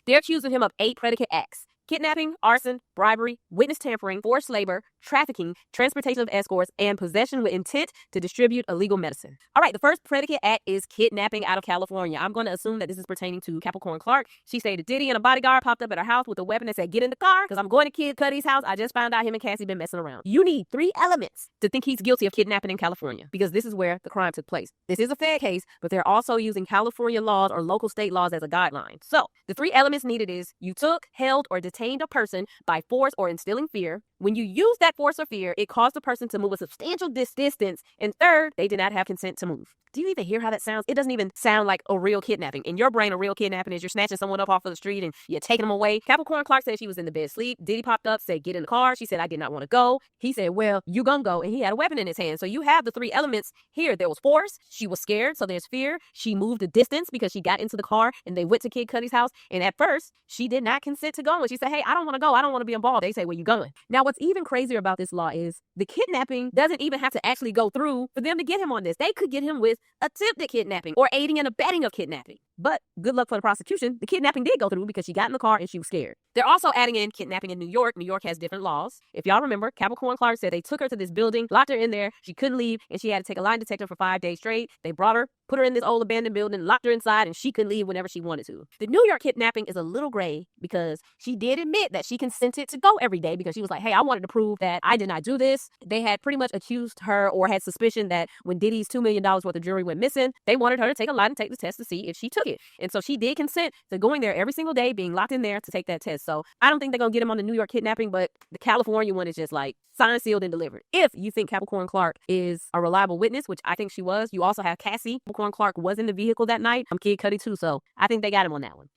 They're accusing him of 8 predicate acts: kidnapping, arson, bribery, witness tampering, forced labor, trafficking, transportation of escorts, and possession with intent to distribute illegal medicine. All right, the first predicate act is kidnapping out of California. I'm going to assume that this is pertaining to Capricorn Clark. She said that Diddy and a bodyguard popped up at her house with a weapon and said, "Get in the car, because I'm going to Kid Cudi's house. I just found out him and Cassie been messing around." You need 3 elements to think he's guilty of kidnapping in California, because this is where the crime took place. This is a Fed case, but they're also using California laws or local state laws as a guideline. So the 3 elements needed is you took, held, or detained a person by force or instilling fear. When you use that force or fear, it caused the person to move a substantial distance. And third, they did not have consent to move. Do you even hear how that sounds? It doesn't even sound like a real kidnapping. In your brain, a real kidnapping is you're snatching someone up off of the street and you're taking them away. Capricorn Clark said she was in the bed asleep. Diddy popped up, said, "Get in the car." She said, "I did not want to go." He said, "Well, you gonna go." And he had a weapon in his hand. So you have the 3 elements here. There was force. She was scared. So there's fear. She moved a distance because she got into the car and they went to Kid Cudi's house. And at first, she did not consent to going. She said, "Hey, I don't want to go. I don't want to be involved." They say, "Where you going?" Now, what's even crazier about this law is the kidnapping doesn't even have to actually go through for them to get him on this. They could get him with attempted kidnapping or aiding and abetting of kidnapping. But good luck for the prosecution. The kidnapping did go through because she got in the car and she was scared. They're also adding in kidnapping in New York. New York has different laws. If y'all remember, Capricorn Clark said they took her to this building, locked her in there. She couldn't leave, and she had to take a lie detector for 5 days straight. They brought her, put her in this old abandoned building, locked her inside, and she couldn't leave whenever she wanted to. The New York kidnapping is a little gray because she did admit that she consented to go every day because she was like, "Hey, I wanted to prove that I did not do this." They had pretty much accused her or had suspicion that when Diddy's $2 million worth of jewelry went missing, they wanted her to take a lie and take the test to see if she took it. And so she did consent to going there every single day, being locked in there to take that test. So I don't think they're going to get him on the New York kidnapping, but the California one is just like signed, sealed, and delivered. If you think Capricorn Clark is a reliable witness, which I think she was, you also have Cassie. Capricorn Clark was in the vehicle that night. Kid Cudi too, so I think they got him on that one.